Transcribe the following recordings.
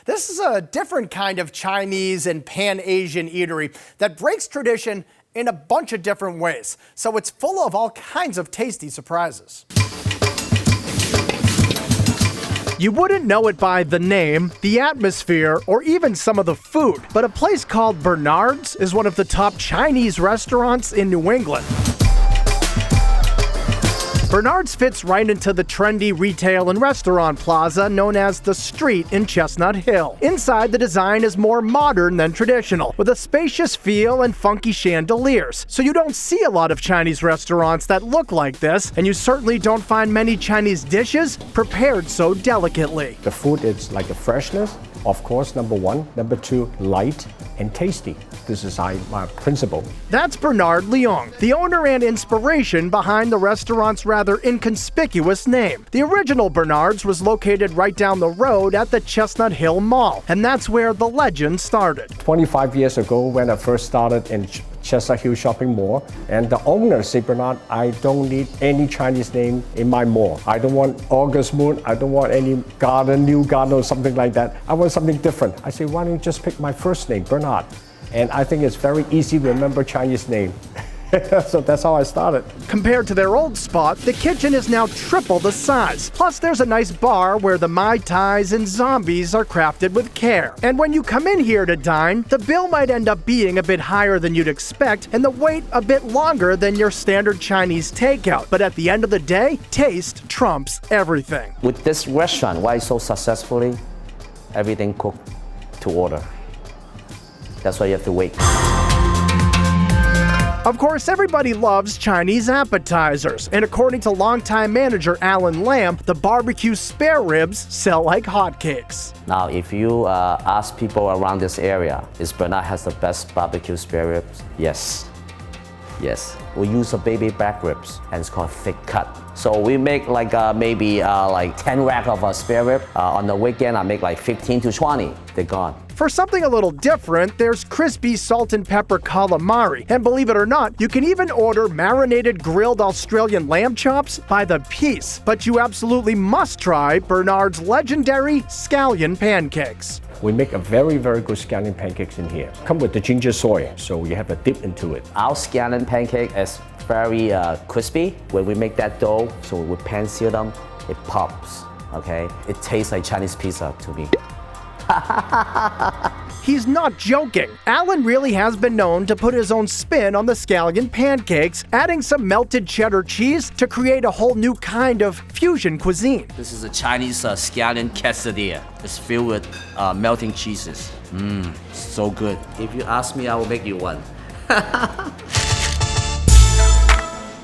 This is a different kind of Chinese and Pan-Asian eatery that breaks tradition in a bunch of different ways. So it's full of all kinds of tasty surprises. You wouldn't know it by the name, the atmosphere, or even some of the food, but a place called Bernard's is one of the top Chinese restaurants in New England. Bernard's fits right into the trendy retail and restaurant plaza known as the Street in Chestnut Hill. Inside, the design is more modern than traditional, with a spacious feel and funky chandeliers. So you don't see a lot of Chinese restaurants that look like this, and you certainly don't find many Chinese dishes prepared so delicately. The food is like a freshness, of course, number one. Number two, light and tasty. This is my principle. That's Bernard Leong, the owner and inspiration behind the restaurant's rather inconspicuous name. The original Bernard's was located right down the road at the Chestnut Hill Mall, and that's where the legend started. 25 years ago, when I first started in Chestnut Hill Shopping Mall, and the owner said, Bernard, I don't need any Chinese name in my mall. I don't want August Moon, I don't want any garden, new garden or something like that. I want something different. I said, why don't you just pick my first name, Bernard? And I think it's very easy to remember Chinese name. So that's how I started. Compared to their old spot, the kitchen is now triple the size. Plus, there's a nice bar where the Mai Tais and zombies are crafted with care. And when you come in here to dine, the bill might end up being a bit higher than you'd expect, and the wait a bit longer than your standard Chinese takeout. But at the end of the day, taste trumps everything. With this restaurant, why so successfully? Everything cooked to order. That's why you have to wait. Of course, everybody loves Chinese appetizers, and according to longtime manager Alan Lamb, the barbecue spare ribs sell like hotcakes. Now, if you ask people around this area, is Bernard has the best barbecue spare ribs? Yes. Yes. We use a baby back ribs, and it's called thick cut. So we make like maybe like 10 rack of a spare rib. On the weekend, I make like 15 to 20. They're gone. For something a little different, there's crispy salt and pepper calamari. And believe it or not, you can even order marinated grilled Australian lamb chops by the piece. But you absolutely must try Bernard's legendary scallion pancakes. We make a very, very good scallion pancakes in here. Come with the ginger soy, so you have to dip into it. Our scallion pancake is very crispy. When we make that dough, so we pan sear them, it pops, okay? It tastes like Chinese pizza to me. He's not joking. Alan really has been known to put his own spin on the scallion pancakes, adding some melted cheddar cheese to create a whole new kind of fusion cuisine. This is a Chinese scallion quesadilla. It's filled with melting cheeses. So good. If you ask me, I will make you one.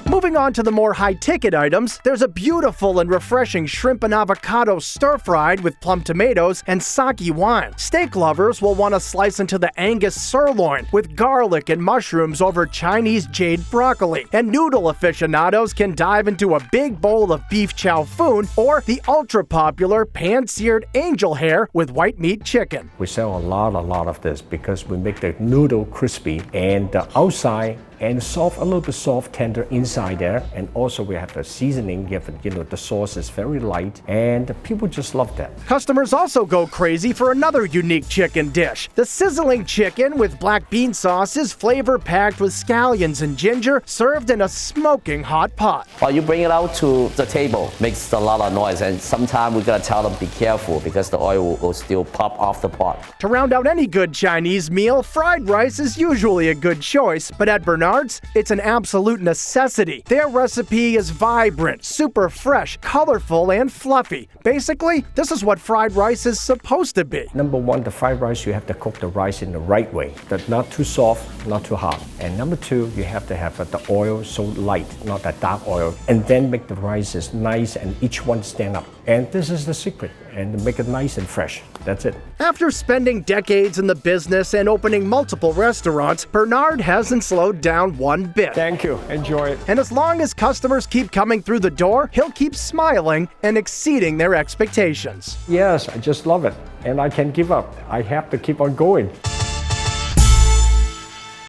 Moving on to the more high-ticket items, there's a beautiful and refreshing shrimp and avocado stir-fried with plum tomatoes and sake wine. Steak lovers will want to slice into the Angus sirloin with garlic and mushrooms over Chinese jade broccoli. And noodle aficionados can dive into a big bowl of beef chow fun or the ultra-popular pan-seared angel hair with white meat chicken. We sell a lot of this because we make the noodle crispy and the outside and soft, a little bit soft, tender inside there. And also we have the seasoning, the sauce is very light, and people just love that. Customers also go crazy for another unique chicken dish. The sizzling chicken with black bean sauce is flavor-packed with scallions and ginger, served in a smoking hot pot. While you bring it out to the table, makes a lot of noise, and sometimes we gotta tell them be careful because the oil will still pop off the pot. To round out any good Chinese meal, fried rice is usually a good choice, but at Bernard's, it's an absolute necessity. Their recipe is vibrant, super fresh, colorful, and fluffy. Basically, this is what fried rice is supposed to be. Number one, the fried rice, you have to cook the rice in the right way. That's not too soft, not too hard. And number two, you have to have the oil so light, not that dark oil. And then make the rices nice and each one stand up. And this is the secret. And make it nice and fresh. That's it. After spending decades in the business and opening multiple restaurants, Bernard hasn't slowed down one bit. Thank you. Enjoy it. And as long as customers keep coming through the door, he'll keep smiling and exceeding their expectations. Yes, I just love it. And I can't give up. I have to keep on going.